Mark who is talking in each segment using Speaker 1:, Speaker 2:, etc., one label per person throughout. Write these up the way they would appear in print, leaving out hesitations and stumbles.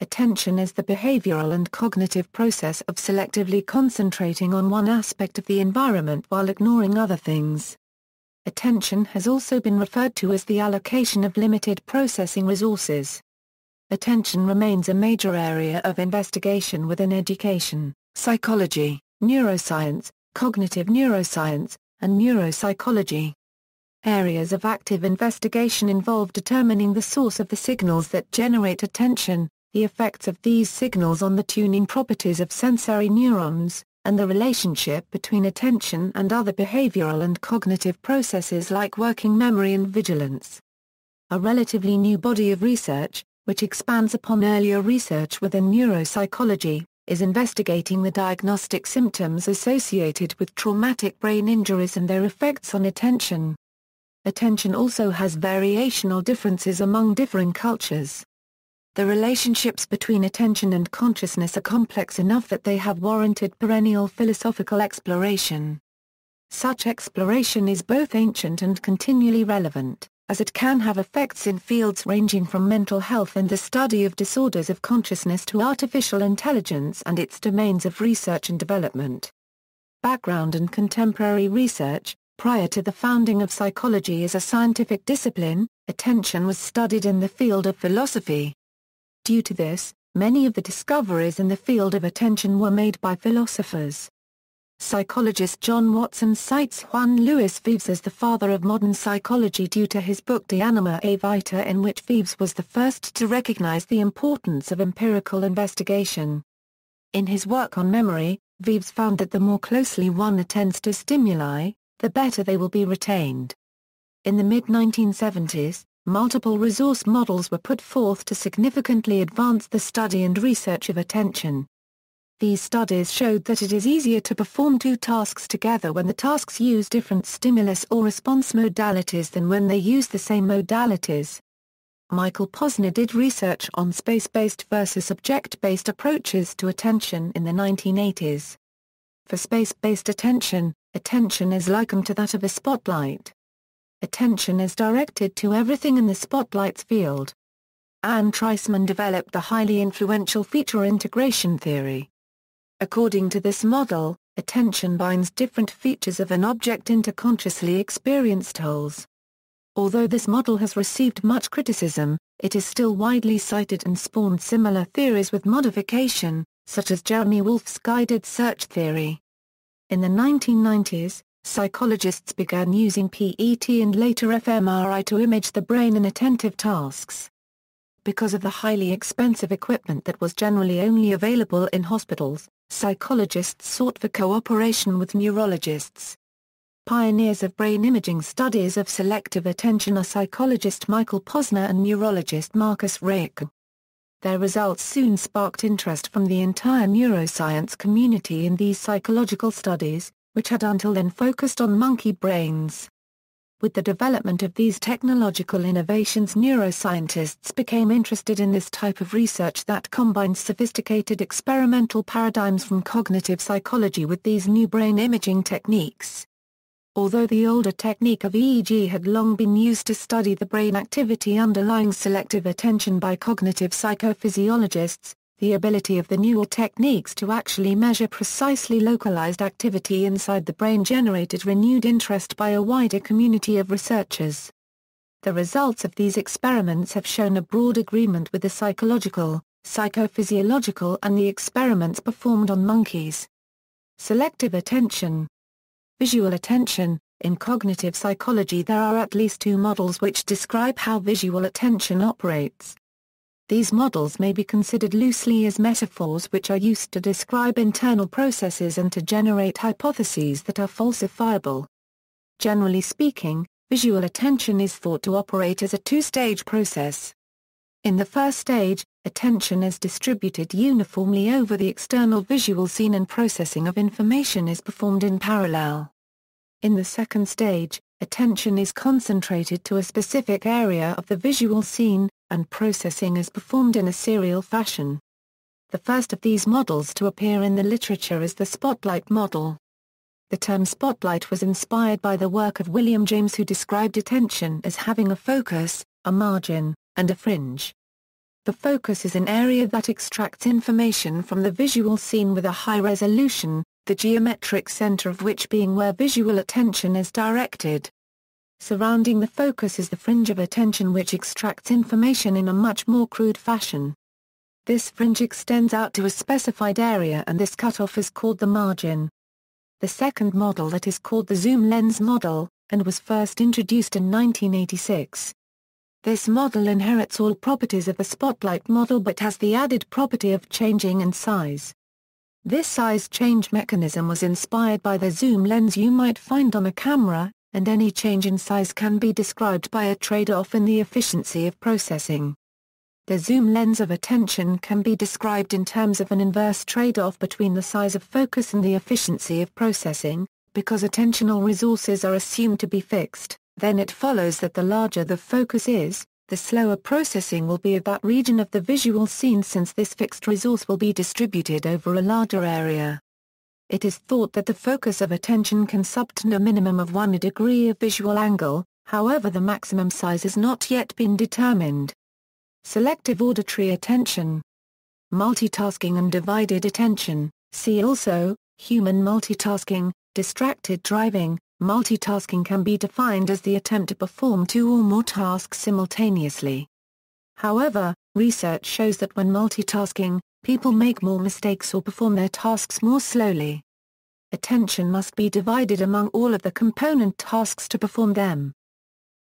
Speaker 1: attention is the behavioral and cognitive process of selectively concentrating on one aspect of the environment while ignoring other things. Attention has also been referred to as the allocation of limited processing resources. Attention remains a major area of investigation within education, psychology, neuroscience, cognitive neuroscience, and neuropsychology. Areas of active investigation involve determining the source of the signals that generate attention, the effects of these signals on the tuning properties of sensory neurons, and the relationship between attention and other behavioral and cognitive processes like working memory and vigilance. A relatively new body of research, which expands upon earlier research within neuropsychology, is investigating the diagnostic symptoms associated with traumatic brain injuries and their effects on attention. Attention also has variational differences among differing cultures. The relationships between attention and consciousness are complex enough that they have warranted perennial philosophical exploration. Such exploration is both ancient and continually relevant, as it can have effects in fields ranging from mental health and the study of disorders of consciousness to artificial intelligence and its domains of research and development. Background and contemporary research. Prior to the founding of psychology as a scientific discipline, attention was studied in the field of philosophy. Due to this, many of the discoveries in the field of attention were made by philosophers. Psychologist John Watson cites Juan Luis Vives as the father of modern psychology due to his book De Anima e Vita, in which Vives was the first to recognize the importance of empirical investigation. In his work on memory, Vives found that the more closely one attends to stimuli, the better they will be retained. In the mid-1970s, multiple resource models were put forth to significantly advance the study and research of attention. These studies showed that it is easier to perform two tasks together when the tasks use different stimulus or response modalities than when they use the same modalities. Michael Posner did research on space-based versus object-based approaches to attention in the 1980s. For space-based attention, attention is likened to that of a spotlight. Attention is directed to everything in the spotlight's field. Anne Treisman developed the highly influential feature integration theory. According to this model, attention binds different features of an object into consciously experienced wholes. Although this model has received much criticism, it is still widely cited and spawned similar theories with modification, such as Jeremy Wolf's guided search theory. In the 1990s, psychologists began using PET and later fMRI to image the brain in attentive tasks. Because of the highly expensive equipment that was generally only available in hospitals, psychologists sought for cooperation with neurologists. Pioneers of brain imaging studies of selective attention are psychologist Michael Posner and neurologist Marcus Raicke. Their results soon sparked interest from the entire neuroscience community in these psychological studies, which had until then focused on monkey brains. With the development of these technological innovations, neuroscientists became interested in this type of research that combines sophisticated experimental paradigms from cognitive psychology with these new brain imaging techniques. Although the older technique of EEG had long been used to study the brain activity underlying selective attention by cognitive psychophysiologists, the ability of the newer techniques to actually measure precisely localized activity inside the brain generated renewed interest by a wider community of researchers. The results of these experiments have shown a broad agreement with the psychological, psychophysiological and the experiments performed on monkeys. Selective attention. Visual attention. In cognitive psychology there are at least two models which describe how visual attention operates. These models may be considered loosely as metaphors which are used to describe internal processes and to generate hypotheses that are falsifiable. Generally speaking, visual attention is thought to operate as a two-stage process. In the first stage, attention is distributed uniformly over the external visual scene and processing of information is performed in parallel. In the second stage, attention is concentrated to a specific area of the visual scene, and processing is performed in a serial fashion. The first of these models to appear in the literature is the spotlight model. The term spotlight was inspired by the work of William James, who described attention as having a focus, a margin, and a fringe. The focus is an area that extracts information from the visual scene with a high resolution, the geometric center of which being where visual attention is directed. Surrounding the focus is the fringe of attention, which extracts information in a much more crude fashion. This fringe extends out to a specified area, and this cutoff is called the margin. The second model that is called the zoom lens model, and was first introduced in 1986. This model inherits all properties of the spotlight model but has the added property of changing in size. This size change mechanism was inspired by the zoom lens you might find on a camera, and any change in size can be described by a trade-off in the efficiency of processing. The zoom lens of attention can be described in terms of an inverse trade-off between the size of focus and the efficiency of processing. Because attentional resources are assumed to be fixed, then it follows that the larger the focus is, the slower processing will be of that region of the visual scene, since this fixed resource will be distributed over a larger area. It is thought that the focus of attention can subtend a minimum of 1 degree of visual angle, however the maximum size has not yet been determined. Selective auditory attention. Multitasking and divided attention. See also, human multitasking, distracted driving. Multitasking can be defined as the attempt to perform 2 or more tasks simultaneously. However, research shows that when multitasking, people make more mistakes or perform their tasks more slowly. Attention must be divided among all of the component tasks to perform them.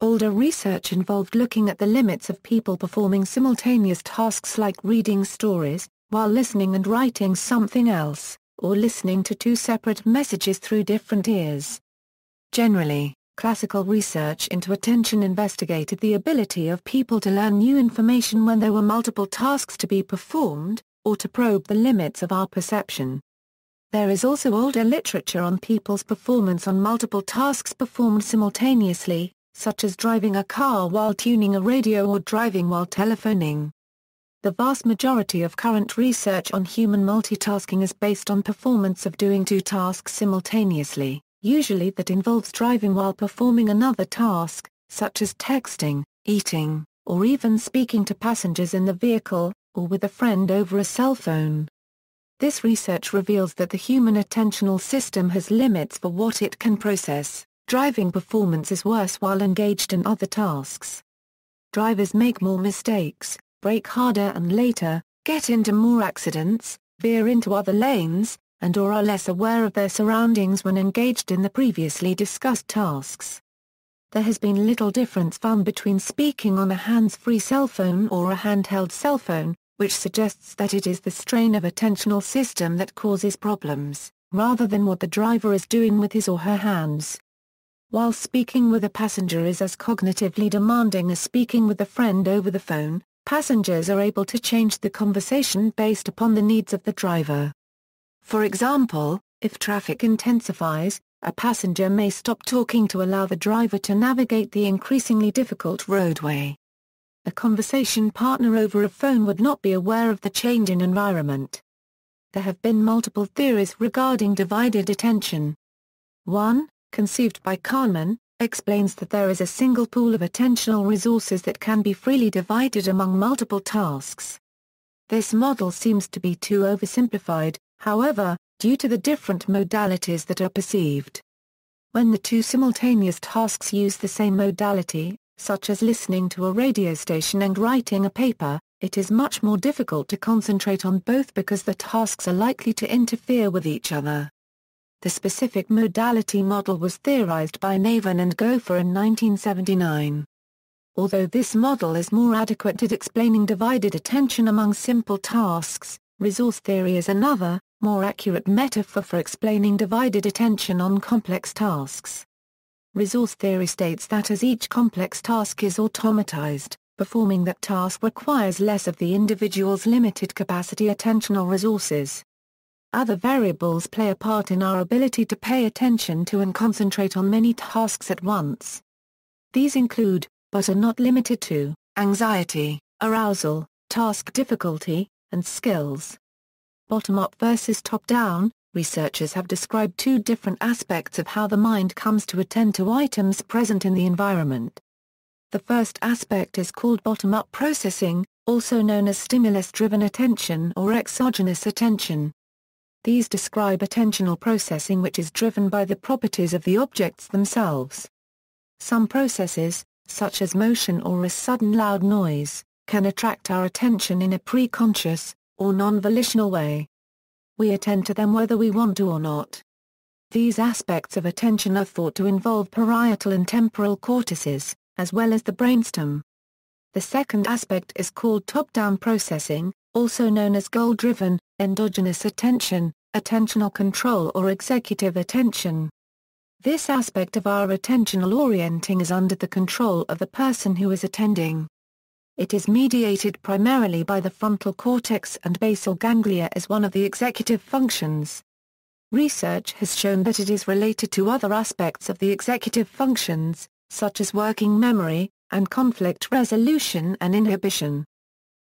Speaker 1: Older research involved looking at the limits of people performing simultaneous tasks like reading stories, while listening and writing something else, or listening to 2 separate messages through different ears. Generally, classical research into attention investigated the ability of people to learn new information when there were multiple tasks to be performed, or to probe the limits of our perception. There is also older literature on people's performance on multiple tasks performed simultaneously, such as driving a car while tuning a radio or driving while telephoning. The vast majority of current research on human multitasking is based on performance of doing 2 tasks simultaneously, usually that involves driving while performing another task, such as texting, eating, or even speaking to passengers in the vehicle, or with a friend over a cell phone. This research reveals that the human attentional system has limits for what it can process. Driving performance is worse while engaged in other tasks. Drivers make more mistakes, brake harder and later, get into more accidents, veer into other lanes, and/or are less aware of their surroundings when engaged in the previously discussed tasks. There has been little difference found between speaking on a hands-free cell phone or a handheld cell phone, which suggests that it is the strain of attentional system that causes problems, rather than what the driver is doing with his or her hands. While speaking with a passenger is as cognitively demanding as speaking with a friend over the phone, passengers are able to change the conversation based upon the needs of the driver. For example, if traffic intensifies, a passenger may stop talking to allow the driver to navigate the increasingly difficult roadway. A conversation partner over a phone would not be aware of the change in environment. There have been multiple theories regarding divided attention. 1, conceived by Kahneman, explains that there is a single pool of attentional resources that can be freely divided among multiple tasks. This model seems to be too oversimplified, however, due to the different modalities that are perceived. When the 2 simultaneous tasks use the same modality, such as listening to a radio station and writing a paper, it is much more difficult to concentrate on both because the tasks are likely to interfere with each other. The specific modality model was theorized by Navin and Gopher in 1979. Although this model is more adequate at explaining divided attention among simple tasks, resource theory is another, more accurate metaphor for explaining divided attention on complex tasks. Resource theory states that as each complex task is automatized, performing that task requires less of the individual's limited capacity attentional resources. Other variables play a part in our ability to pay attention to and concentrate on many tasks at once. These include, but are not limited to, anxiety, arousal, task difficulty, and skills. Bottom-up versus top-down, researchers have described 2 different aspects of how the mind comes to attend to items present in the environment. The first aspect is called bottom-up processing, also known as stimulus-driven attention or exogenous attention. These describe attentional processing which is driven by the properties of the objects themselves. Some processes, such as motion or a sudden loud noise, can attract our attention in a pre-conscious, or non-volitional way. We attend to them whether we want to or not. These aspects of attention are thought to involve parietal and temporal cortices, as well as the brainstem. The second aspect is called top-down processing, also known as goal-driven, endogenous attention, attentional control or executive attention. This aspect of our attentional orienting is under the control of the person who is attending. It is mediated primarily by the frontal cortex and basal ganglia as one of the executive functions. Research has shown that it is related to other aspects of the executive functions, such as working memory, and conflict resolution and inhibition.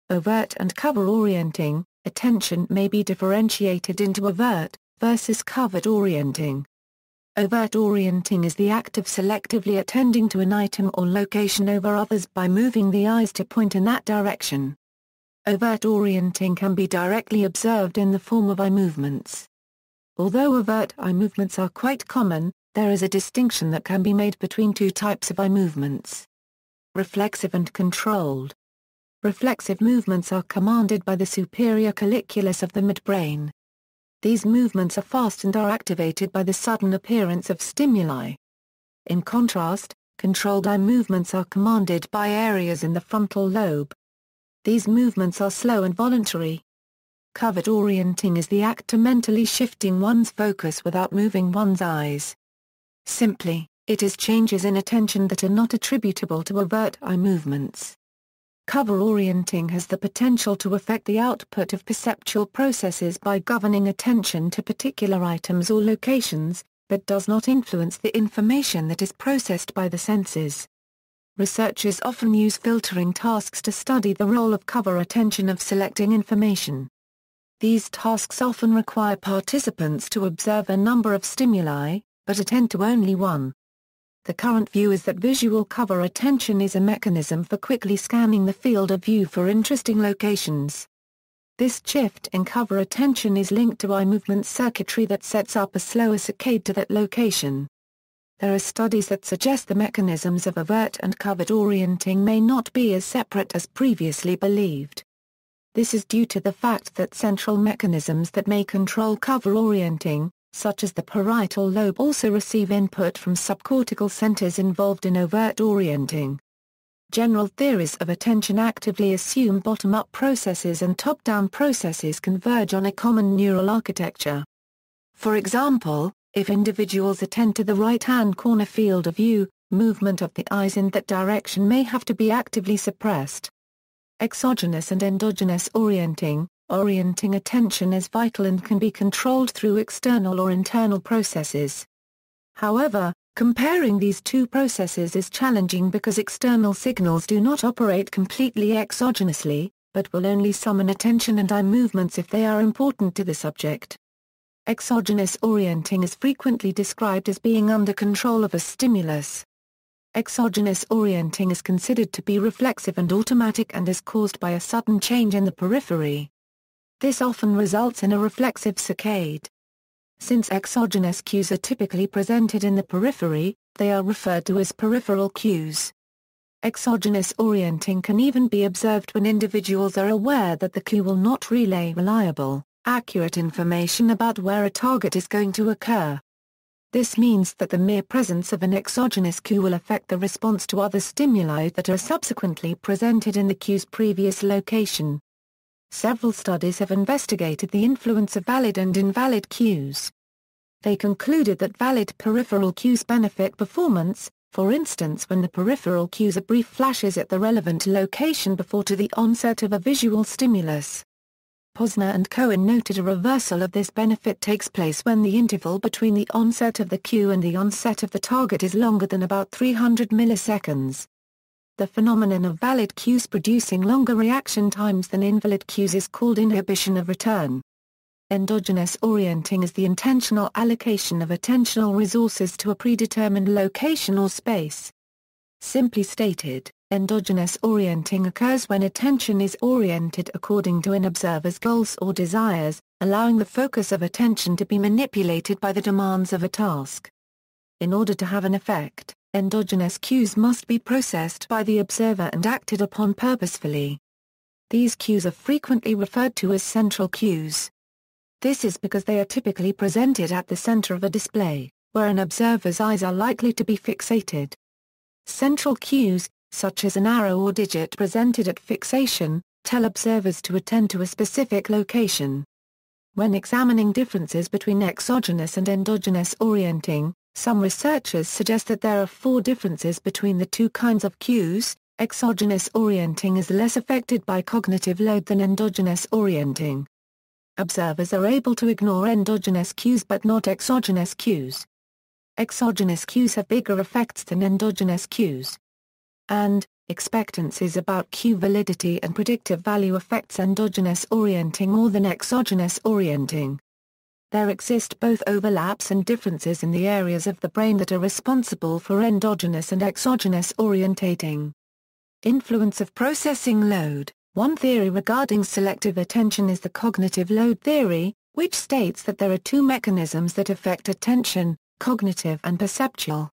Speaker 1: Overt and cover orienting, attention may be differentiated into overt, versus covert orienting. Overt orienting is the act of selectively attending to an item or location over others by moving the eyes to point in that direction. Overt orienting can be directly observed in the form of eye movements. Although overt eye movements are quite common, there is a distinction that can be made between two types of eye movements: reflexive and controlled. Reflexive movements are commanded by the superior colliculus of the midbrain. These movements are fast and are activated by the sudden appearance of stimuli. In contrast, controlled eye movements are commanded by areas in the frontal lobe. These movements are slow and voluntary. Covert orienting is the act of mentally shifting one's focus without moving one's eyes. Simply, it is changes in attention that are not attributable to overt eye movements. Cover orienting has the potential to affect the output of perceptual processes by governing attention to particular items or locations, but does not influence the information that is processed by the senses. Researchers often use filtering tasks to study the role of cover attention of selecting information. These tasks often require participants to observe a number of stimuli, but attend to only one. The current view is that visual cover attention is a mechanism for quickly scanning the field of view for interesting locations. This shift in cover attention is linked to eye movement circuitry that sets up a slower saccade to that location. There are studies that suggest the mechanisms of overt and covert orienting may not be as separate as previously believed. This is due to the fact that central mechanisms that may control cover orienting, such as the parietal lobe, also receive input from subcortical centers involved in overt orienting. General theories of attention actively assume bottom-up processes and top-down processes converge on a common neural architecture. For example, if individuals attend to the right-hand corner field of view, movement of the eyes in that direction may have to be actively suppressed. Exogenous and endogenous orienting attention is vital and can be controlled through external or internal processes. However, comparing these two processes is challenging because external signals do not operate completely exogenously, but will only summon attention and eye movements if they are important to the subject. Exogenous orienting is frequently described as being under control of a stimulus. Exogenous orienting is considered to be reflexive and automatic and is caused by a sudden change in the periphery. This often results in a reflexive saccade. Since exogenous cues are typically presented in the periphery, they are referred to as peripheral cues. Exogenous orienting can even be observed when individuals are aware that the cue will not relay reliable, accurate information about where a target is going to occur. This means that the mere presence of an exogenous cue will affect the response to other stimuli that are subsequently presented in the cue's previous location. Several studies have investigated the influence of valid and invalid cues. They concluded that valid peripheral cues benefit performance, for instance when the peripheral cues are brief flashes at the relevant location before to the onset of a visual stimulus. Posner and Cohen noted a reversal of this benefit takes place when the interval between the onset of the cue and the onset of the target is longer than about 300 milliseconds. The phenomenon of valid cues producing longer reaction times than invalid cues is called inhibition of return. Endogenous orienting is the intentional allocation of attentional resources to a predetermined location or space. Simply stated, Endogenous orienting occurs when attention is oriented according to an observer's goals or desires, allowing the focus of attention to be manipulated by the demands of a task. In order to have an effect, endogenous cues must be processed by the observer and acted upon purposefully. These cues are frequently referred to as central cues. This is because they are typically presented at the center of a display, where an observer's eyes are likely to be fixated. Central cues, such as an arrow or digit presented at fixation, tell observers to attend to a specific location. When examining differences between exogenous and endogenous orienting, some researchers suggest that there are 4 differences between the two kinds of cues. Exogenous orienting is less affected by cognitive load than endogenous orienting. Observers are able to ignore endogenous cues but not exogenous cues. Exogenous cues have bigger effects than endogenous cues. And, expectancies about cue validity and predictive value affects endogenous orienting more than exogenous orienting. There exist both overlaps and differences in the areas of the brain that are responsible for endogenous and exogenous orientating. Influence of processing load. One theory regarding selective attention is the cognitive load theory, which states that there are 2 mechanisms that affect attention, cognitive and perceptual.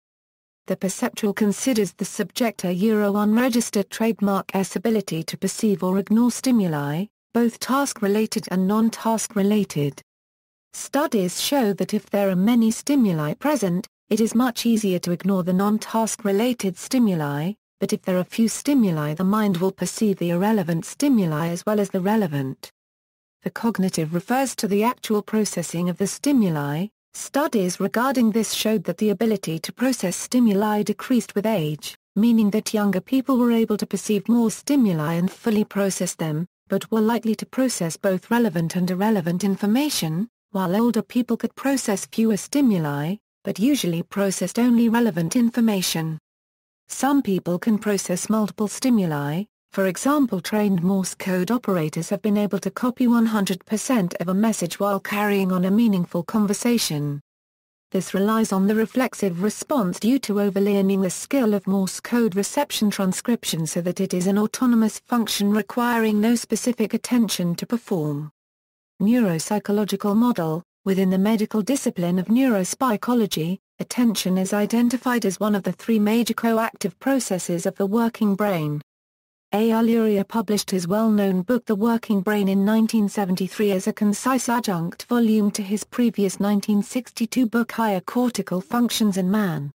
Speaker 1: The perceptual considers the subject unregistered trademark S ability to perceive or ignore stimuli, both task-related and non-task-related. Studies show that if there are many stimuli present, it is much easier to ignore the non-task-related stimuli, but if there are few stimuli the mind will perceive the irrelevant stimuli as well as the relevant. The cognitive refers to the actual processing of the stimuli. Studies regarding this showed that the ability to process stimuli decreased with age, meaning that younger people were able to perceive more stimuli and fully process them, but were likely to process both relevant and irrelevant information, while older people could process fewer stimuli, but usually processed only relevant information. Some people can process multiple stimuli. For example, trained Morse code operators have been able to copy 100% of a message while carrying on a meaningful conversation. This relies on the reflexive response due to overlearning the skill of Morse code reception transcription so that it is an autonomous function requiring no specific attention to perform. Neuropsychological model. Within the medical discipline of neuropsychology, attention is identified as one of the 3 major coactive processes of the working brain. A. Luria published his well-known book The Working Brain in 1973 as a concise adjunct volume to his previous 1962 book Higher Cortical Functions in Man.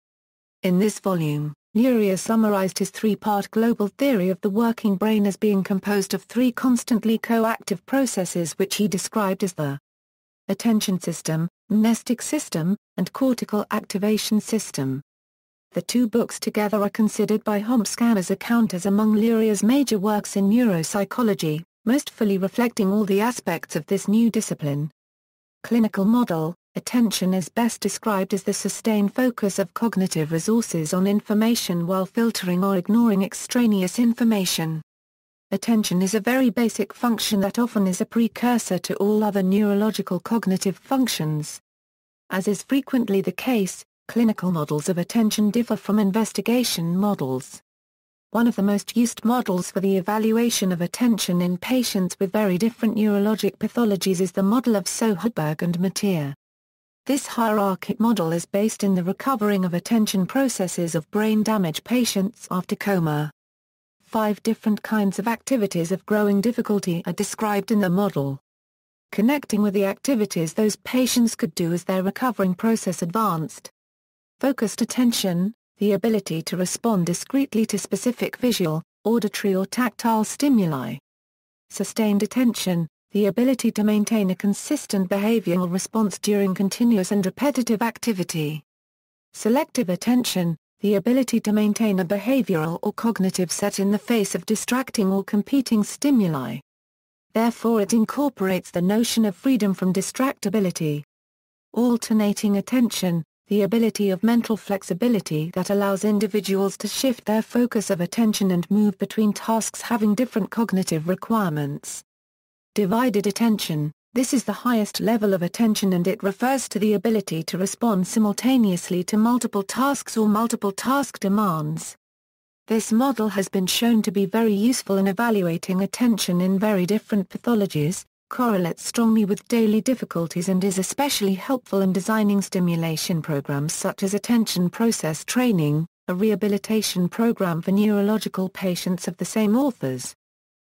Speaker 1: In this volume, Luria summarized his 3-part global theory of the working brain as being composed of 3 constantly coactive processes which he described as the attention system, mnestic system, and cortical activation system. The 2 books together are considered by Homskammer's account as among Luria's major works in neuropsychology, most fully reflecting all the aspects of this new discipline. Clinical model. Attention is best described as the sustained focus of cognitive resources on information while filtering or ignoring extraneous information. Attention is a very basic function that often is a precursor to all other neurological cognitive functions. As is frequently the case, clinical models of attention differ from investigation models. One of the most used models for the evaluation of attention in patients with very different neurologic pathologies is the model of Soderberg and Mateer. This hierarchic model is based in the recovering of attention processes of brain damage patients after coma. 5 different kinds of activities of growing difficulty are described in the model. Connecting with the activities those patients could do as their recovering process advanced. Focused attention, the ability to respond discretely to specific visual, auditory or tactile stimuli. Sustained attention, the ability to maintain a consistent behavioral response during continuous and repetitive activity. Selective attention, the ability to maintain a behavioral or cognitive set in the face of distracting or competing stimuli. Therefore it incorporates the notion of freedom from distractibility. Alternating attention, the ability of mental flexibility that allows individuals to shift their focus of attention and move between tasks having different cognitive requirements. Divided attention, this is the highest level of attention and it refers to the ability to respond simultaneously to multiple tasks or multiple task demands. This model has been shown to be very useful in evaluating attention in very different pathologies, correlates strongly with daily difficulties, and is especially helpful in designing stimulation programs such as attention process training, a rehabilitation program for neurological patients of the same authors.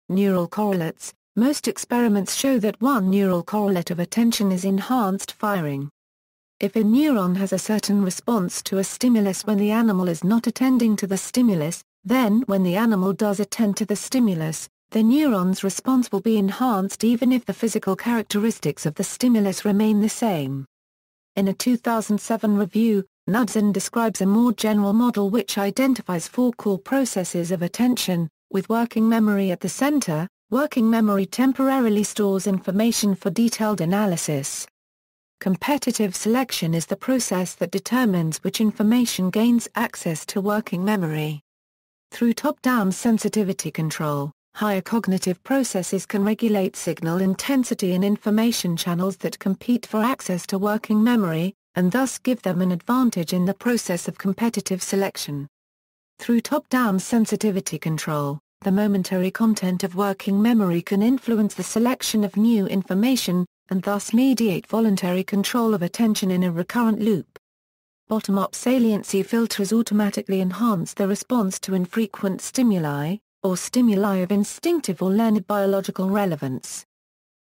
Speaker 1: Neural correlates. Most experiments show that one neural correlate of attention is enhanced firing. If a neuron has a certain response to a stimulus when the animal is not attending to the stimulus, then when the animal does attend to the stimulus, the neuron's response will be enhanced even if the physical characteristics of the stimulus remain the same. In a 2007 review, Knudsen describes a more general model which identifies four core processes of attention, with working memory at the center. Working memory temporarily stores information for detailed analysis. Competitive selection is the process that determines which information gains access to working memory. Through top-down sensitivity control, higher cognitive processes can regulate signal intensity in information channels that compete for access to working memory, and thus give them an advantage in the process of competitive selection. Through top-down sensitivity control, the momentary content of working memory can influence the selection of new information, and thus mediate voluntary control of attention in a recurrent loop. Bottom-up saliency filters automatically enhance the response to infrequent stimuli, or stimuli of instinctive or learned biological relevance.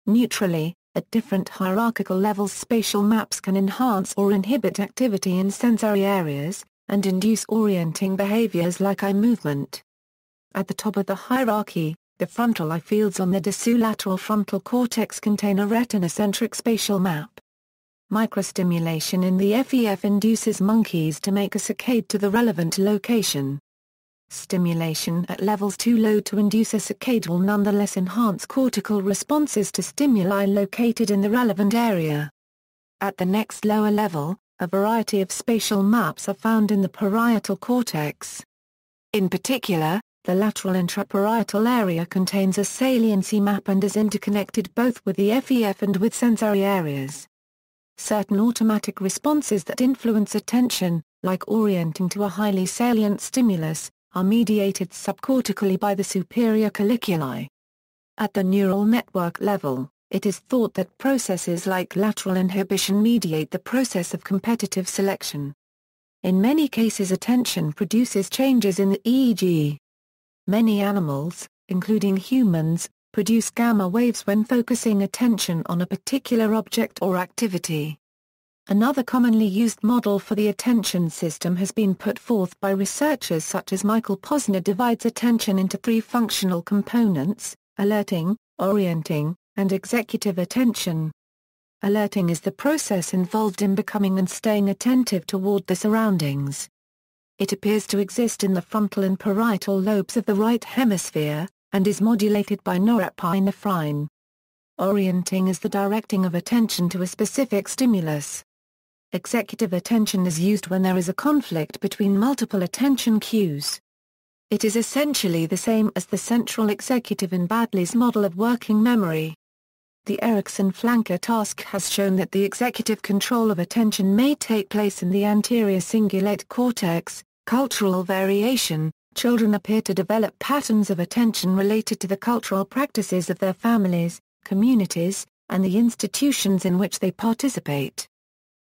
Speaker 1: Neutrally, at different hierarchical levels, spatial maps can enhance or inhibit activity in sensory areas, and induce orienting behaviors like eye movement. At the top of the hierarchy, the frontal eye fields on the dorsolateral frontal cortex contain a retina-centric spatial map. Microstimulation in the FEF induces monkeys to make a saccade to the relevant location. Stimulation at levels too low to induce a saccade will nonetheless enhance cortical responses to stimuli located in the relevant area. At the next lower level, a variety of spatial maps are found in the parietal cortex. In particular, the lateral intraparietal area contains a saliency map and is interconnected both with the FEF and with sensory areas. Certain automatic responses that influence attention, like orienting to a highly salient stimulus, are mediated subcortically by the superior colliculi. At the neural network level, it is thought that processes like lateral inhibition mediate the process of competitive selection. In many cases, attention produces changes in the EEG. Many animals, including humans, produce gamma waves when focusing attention on a particular object or activity. Another commonly used model for the attention system has been put forth by researchers such as Michael Posner. Divides attention into three functional components: alerting, orienting, and executive attention. Alerting is the process involved in becoming and staying attentive toward the surroundings. It appears to exist in the frontal and parietal lobes of the right hemisphere, and is modulated by norepinephrine. Orienting is the directing of attention to a specific stimulus. Executive attention is used when there is a conflict between multiple attention cues. It is essentially the same as the central executive in Baddeley's model of working memory. The Erickson-Flanker task has shown that the executive control of attention may take place in the anterior cingulate cortex. Cultural variation. Children appear to develop patterns of attention related to the cultural practices of their families, communities, and the institutions in which they participate.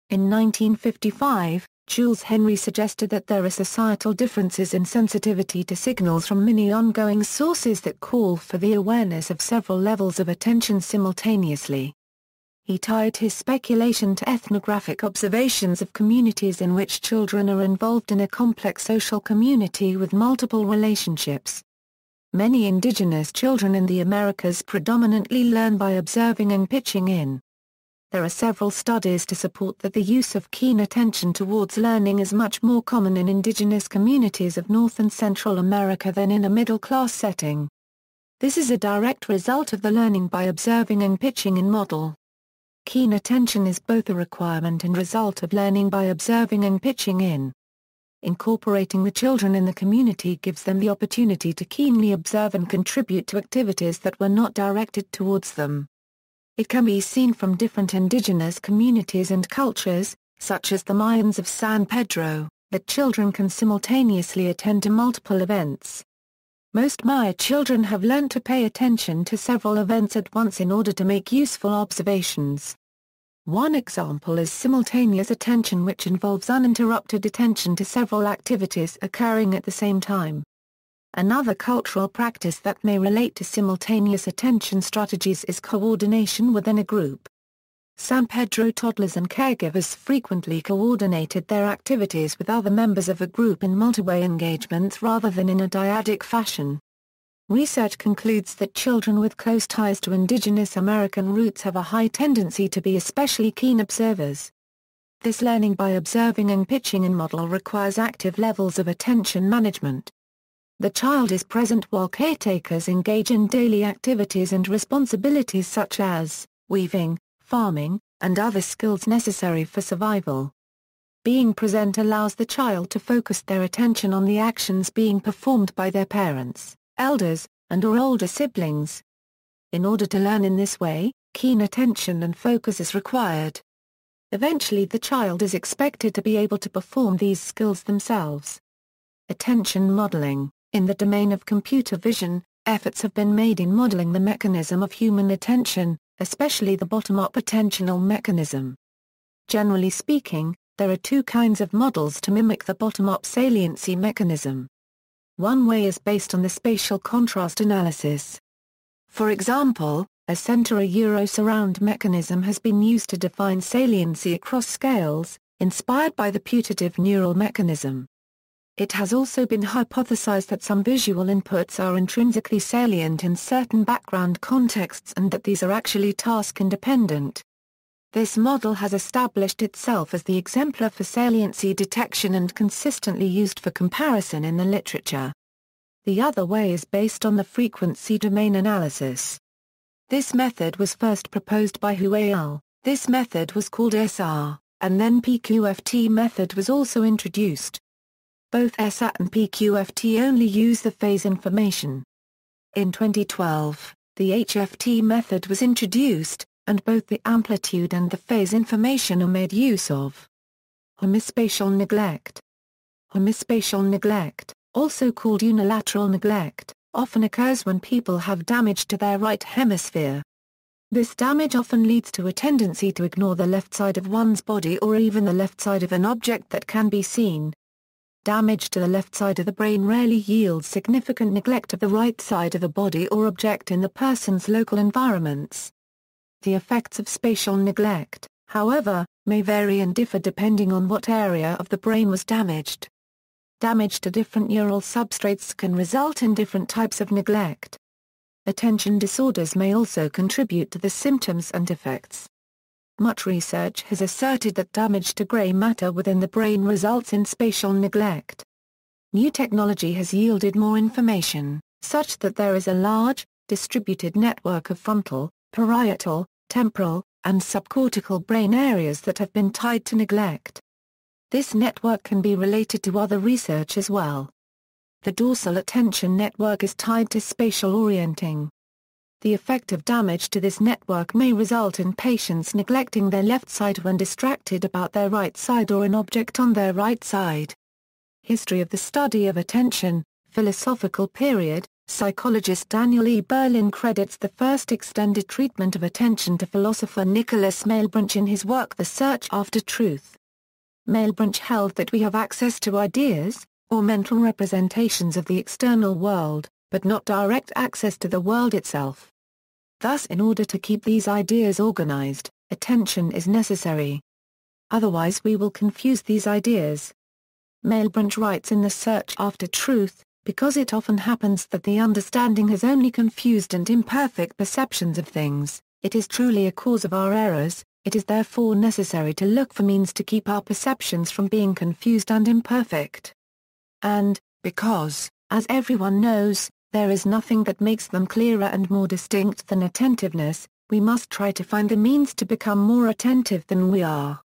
Speaker 1: In 1955, Jules Henry suggested that there are societal differences in sensitivity to signals from many ongoing sources that call for the awareness of several levels of attention simultaneously. He tied his speculation to ethnographic observations of communities in which children are involved in a complex social community with multiple relationships. Many indigenous children in the Americas predominantly learn by observing and pitching in. There are several studies to support that the use of keen attention towards learning is much more common in indigenous communities of North and Central America than in a middle-class setting. This is a direct result of the learning by observing and pitching in model. Keen attention is both a requirement and result of learning by observing and pitching in. Incorporating the children in the community gives them the opportunity to keenly observe and contribute to activities that were not directed towards them. It can be seen from different indigenous communities and cultures, such as the Mayans of San Pedro, that children can simultaneously attend to multiple events. Most Maya children have learnt to pay attention to several events at once in order to make useful observations. One example is simultaneous attention, which involves uninterrupted attention to several activities occurring at the same time. Another cultural practice that may relate to simultaneous attention strategies is coordination within a group. San Pedro toddlers and caregivers frequently coordinated their activities with other members of a group in multi-way engagements rather than in a dyadic fashion. Research concludes that children with close ties to indigenous American roots have a high tendency to be especially keen observers. This learning by observing and pitching in model requires active levels of attention management. The child is present while caretakers engage in daily activities and responsibilities such as weaving, farming, and other skills necessary for survival. Being present allows the child to focus their attention on the actions being performed by their parents, elders, and/or older siblings. In order to learn in this way, keen attention and focus is required. Eventually the child is expected to be able to perform these skills themselves. Attention modeling. In the domain of computer vision, efforts have been made in modeling the mechanism of human attention, especially the bottom-up attentional mechanism. Generally speaking, there are two kinds of models to mimic the bottom-up saliency mechanism. One way is based on the spatial contrast analysis. For example, a center-a-Euro-surround mechanism has been used to define saliency across scales, inspired by the putative neural mechanism. It has also been hypothesized that some visual inputs are intrinsically salient in certain background contexts and that these are actually task-independent. This model has established itself as the exemplar for saliency detection and consistently used for comparison in the literature. The other way is based on the frequency domain analysis. This method was first proposed by Hu et al. This method was called SR, and then Hft method was also introduced. Both SR and Hft only use the phase information. In 2012, the Hft method was introduced, and both the amplitude and the phase information are made use of. Hemispatial neglect. Hemispatial neglect, also called unilateral neglect, often occurs when people have damage to their right hemisphere. This damage often leads to a tendency to ignore the left side of one's body or even the left side of an object that can be seen. Damage to the left side of the brain rarely yields significant neglect of the right side of a body or object in the person's local environments. The effects of spatial neglect, however, may vary and differ depending on what area of the brain was damaged. Damage to different neural substrates can result in different types of neglect. Attention disorders may also contribute to the symptoms and effects. Much research has asserted that damage to gray matter within the brain results in spatial neglect. New technology has yielded more information, such that there is a large, distributed network of frontal, parietal, temporal, and subcortical brain areas that have been tied to neglect. This network can be related to other research as well. The dorsal attention network is tied to spatial orienting. The effect of damage to this network may result in patients neglecting their left side when distracted about their right side or an object on their right side. History of the study of attention, philosophical period. Psychologist Daniel E. Berlin credits the first extended treatment of attention to philosopher Nicholas Malebranche in his work The Search After Truth. Malebranche held that we have access to ideas, or mental representations of the external world, but not direct access to the world itself. Thus, in order to keep these ideas organized, attention is necessary. Otherwise we will confuse these ideas. Malebranche writes in The Search After Truth, because it often happens that the understanding has only confused and imperfect perceptions of things, it is truly a cause of our errors, it is therefore necessary to look for means to keep our perceptions from being confused and imperfect. And, because, as everyone knows, there is nothing that makes them clearer and more distinct than attentiveness, we must try to find the means to become more attentive than we are.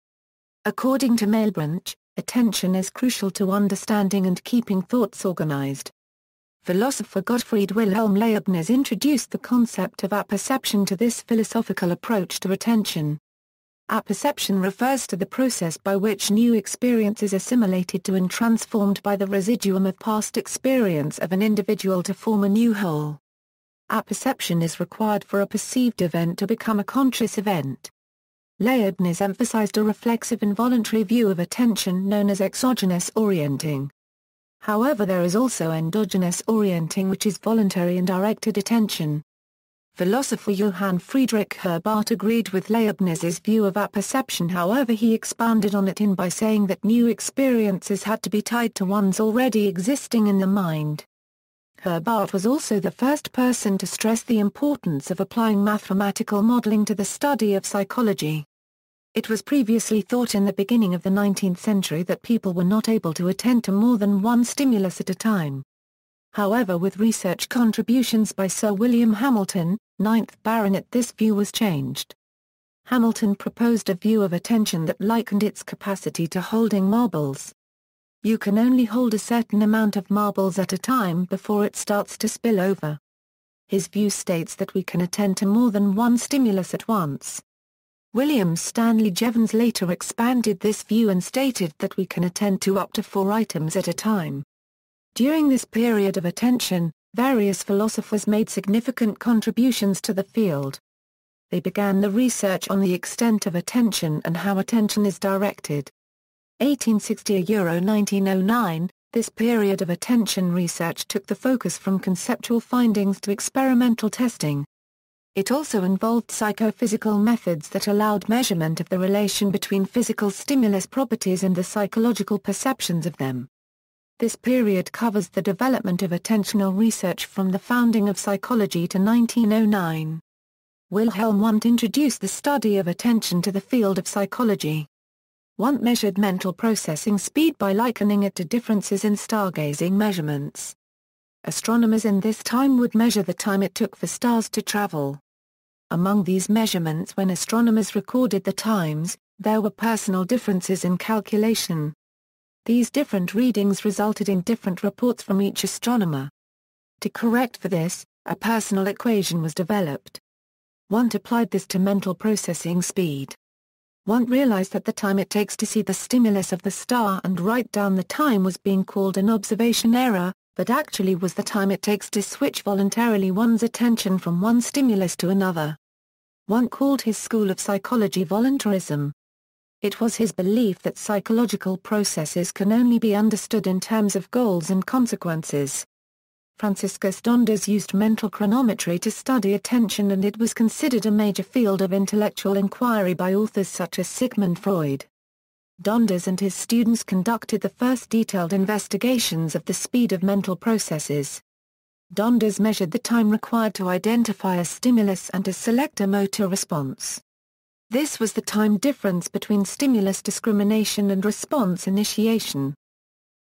Speaker 1: According to Malebranche, attention is crucial to understanding and keeping thoughts organized. Philosopher Gottfried Wilhelm Leibniz introduced the concept of apperception to this philosophical approach to attention. Apperception refers to the process by which new experience is assimilated to and transformed by the residuum of past experience of an individual to form a new whole. Apperception is required for a perceived event to become a conscious event. Leibniz emphasized a reflexive involuntary view of attention known as exogenous orienting. However, there is also endogenous orienting, which is voluntary and directed attention. Philosopher Johann Friedrich Herbart agreed with Leibniz's view of apperception, however he expanded on it by saying that new experiences had to be tied to ones already existing in the mind. Herbart was also the first person to stress the importance of applying mathematical modeling to the study of psychology. It was previously thought in the beginning of the 19th century that people were not able to attend to more than one stimulus at a time. However, with research contributions by Sir William Hamilton, 9th Baronet, this view was changed. Hamilton proposed a view of attention that likened its capacity to holding marbles. You can only hold a certain amount of marbles at a time before it starts to spill over. His view states that we can attend to more than one stimulus at once. William Stanley Jevons later expanded this view and stated that we can attend to up to 4 items at a time. During this period of attention, various philosophers made significant contributions to the field. They began the research on the extent of attention and how attention is directed. 1860–1909, this period of attention research took the focus from conceptual findings to experimental testing. It also involved psychophysical methods that allowed measurement of the relation between physical stimulus properties and the psychological perceptions of them. This period covers the development of attentional research from the founding of psychology to 1909. Wilhelm Wundt introduced the study of attention to the field of psychology. Wundt measured mental processing speed by likening it to differences in stargazing measurements. Astronomers in this time would measure the time it took for stars to travel. Among these measurements, when astronomers recorded the times, there were personal differences in calculation. These different readings resulted in different reports from each astronomer. To correct for this, a personal equation was developed. Wundt applied this to mental processing speed. Wundt realized that the time it takes to see the stimulus of the star and write down the time was being called an observation error, but actually was the time it takes to switch voluntarily one's attention from one stimulus to another. Wundt called his school of psychology voluntarism. It was his belief that psychological processes can only be understood in terms of goals and consequences. Franciscus Donders used mental chronometry to study attention, and it was considered a major field of intellectual inquiry by authors such as Sigmund Freud. Donders and his students conducted the first detailed investigations of the speed of mental processes. Donders measured the time required to identify a stimulus and to select a motor response. This was the time difference between stimulus discrimination and response initiation.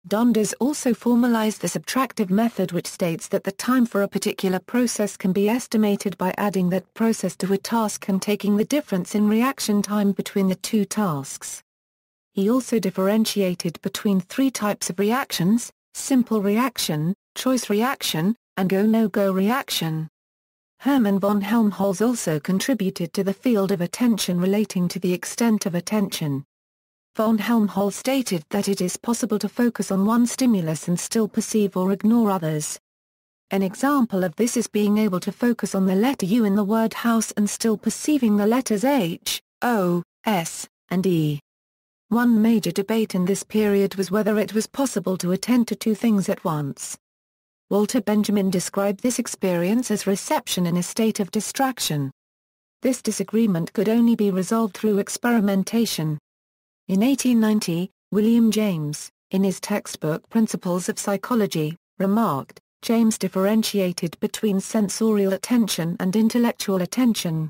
Speaker 1: Donders also formalized the subtractive method, which states that the time for a particular process can be estimated by adding that process to a task and taking the difference in reaction time between the two tasks. He also differentiated between 3 types of reactions: simple reaction, choice reaction, and go-no-go reaction. Hermann von Helmholtz also contributed to the field of attention relating to the extent of attention. Von Helmholtz stated that it is possible to focus on one stimulus and still perceive or ignore others. An example of this is being able to focus on the letter U in the word house and still perceiving the letters H, O, S, and E. One major debate in this period was whether it was possible to attend to 2 things at once. Walter Benjamin described this experience as reception in a state of distraction. This disagreement could only be resolved through experimentation. In 1890, William James, in his textbook Principles of Psychology, remarked, James differentiated between sensorial attention and intellectual attention.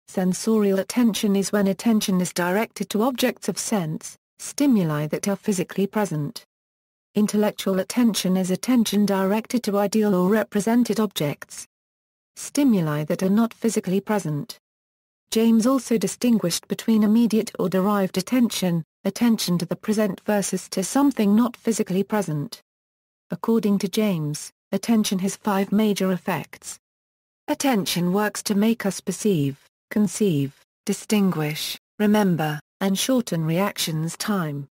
Speaker 1: Sensorial attention is when attention is directed to objects of sense, stimuli that are physically present. Intellectual attention is attention directed to ideal or represented objects, stimuli that are not physically present. James also distinguished between immediate or derived attention, attention to the present versus to something not physically present. According to James, attention has 5 major effects. Attention works to make us perceive, conceive, distinguish, remember, and shorten reactions time.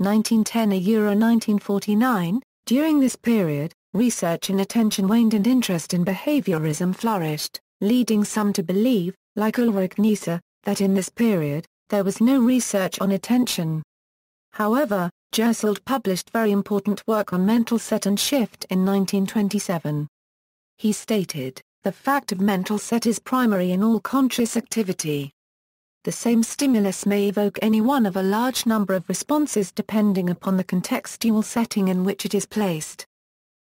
Speaker 1: 1910–1949, during this period, research in attention waned and interest in behaviorism flourished, leading some to believe, like Ulrich Neisser, that in this period, there was no research on attention. However, Gerseld published very important work on mental set and shift in 1927. He stated, "The fact of mental set is primary in all conscious activity. The same stimulus may evoke any one of a large number of responses depending upon the contextual setting in which it is placed."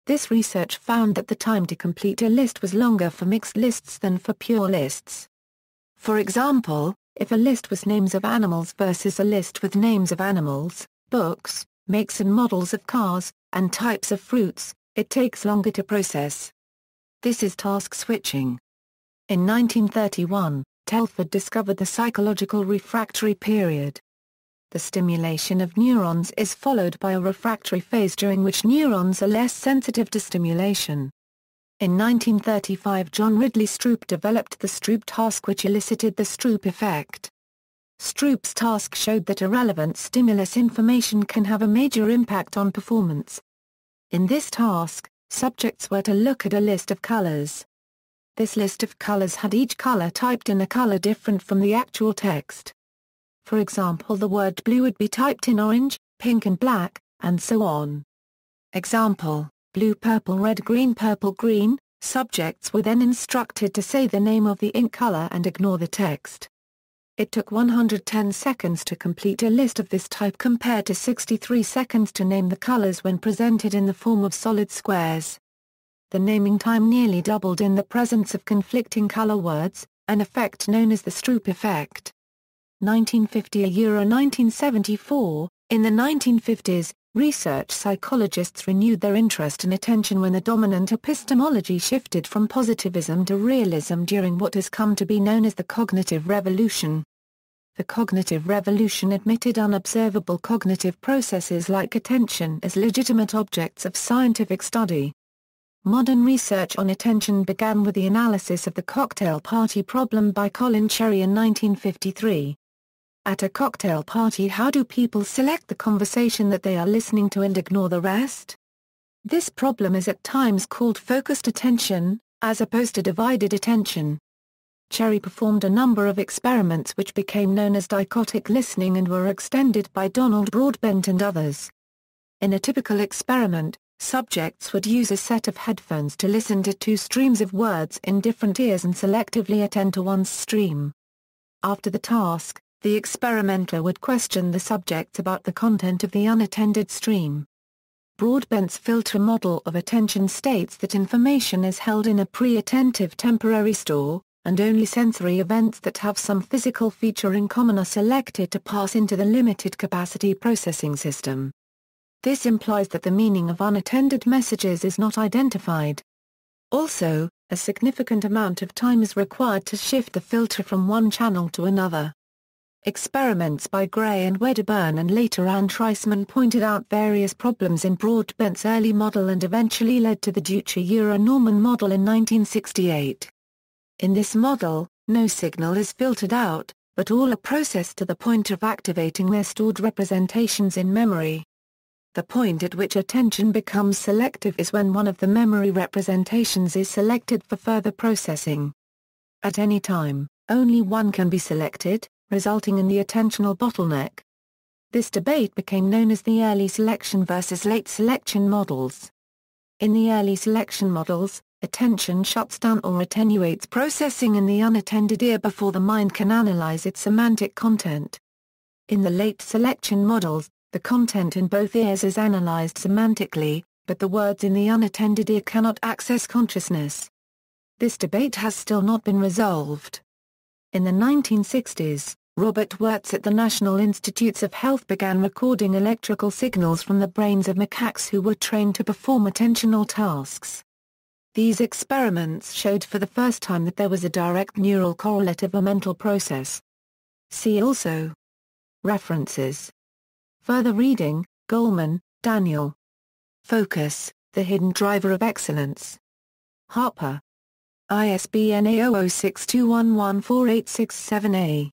Speaker 1: This research found that the time to complete a list was longer for mixed lists than for pure lists. For example, if a list was names of animals versus a list with names of animals, books, makes and models of cars, and types of fruits, it takes longer to process. This is task switching. In 1931, Telford discovered the psychological refractory period. The stimulation of neurons is followed by a refractory phase during which neurons are less sensitive to stimulation. In 1935, John Ridley Stroop developed the Stroop Task, which elicited the Stroop effect. Stroop's task showed that irrelevant stimulus information can have a major impact on performance. In this task, subjects were to look at a list of colors. This list of colors had each color typed in a color different from the actual text. For example, the word blue would be typed in orange, pink and black, and so on. Example: blue, purple, red, green, purple, green. Subjects were then instructed to say the name of the ink color and ignore the text. It took 110 seconds to complete a list of this type compared to 63 seconds to name the colors when presented in the form of solid squares. The naming time nearly doubled in the presence of conflicting color words, an effect known as the Stroop effect. 1950–1974, in the 1950s, research psychologists renewed their interest in attention when the dominant epistemology shifted from positivism to realism during what has come to be known as the cognitive revolution. The cognitive revolution admitted unobservable cognitive processes like attention as legitimate objects of scientific study. Modern research on attention began with the analysis of the cocktail party problem by Colin Cherry in 1953. At a cocktail party, how do people select the conversation that they are listening to and ignore the rest? This problem is at times called focused attention, as opposed to divided attention. Cherry performed a number of experiments which became known as dichotic listening and were extended by Donald Broadbent and others. In a typical experiment, subjects would use a set of headphones to listen to two streams of words in different ears and selectively attend to one's stream. After the task, the experimenter would question the subjects about the content of the unattended stream. Broadbent's filter model of attention states that information is held in a pre-attentive temporary store, and only sensory events that have some physical feature in common are selected to pass into the limited capacity processing system. This implies that the meaning of unattended messages is not identified. Also, a significant amount of time is required to shift the filter from one channel to another. Experiments by Gray and Wedderburn and later Anne Treisman pointed out various problems in Broadbent's early model and eventually led to the Ducher-Norman model in 1968. In this model, no signal is filtered out, but all are processed to the point of activating their stored representations in memory. The point at which attention becomes selective is when one of the memory representations is selected for further processing. At any time, only one can be selected, resulting in the attentional bottleneck. This debate became known as the early selection versus late selection models. In the early selection models, attention shuts down or attenuates processing in the unattended ear before the mind can analyze its semantic content. In the late selection models, the content in both ears is analyzed semantically, but the words in the unattended ear cannot access consciousness. This debate has still not been resolved. In the 1960s, Robert Wirtz at the National Institutes of Health began recording electrical signals from the brains of macaques who were trained to perform attentional tasks. These experiments showed for the first time that there was a direct neural correlate of a mental process. See also. References. Further reading, Goleman, Daniel. Focus, The Hidden Driver of Excellence. Harper. ISBN 0062114867-A.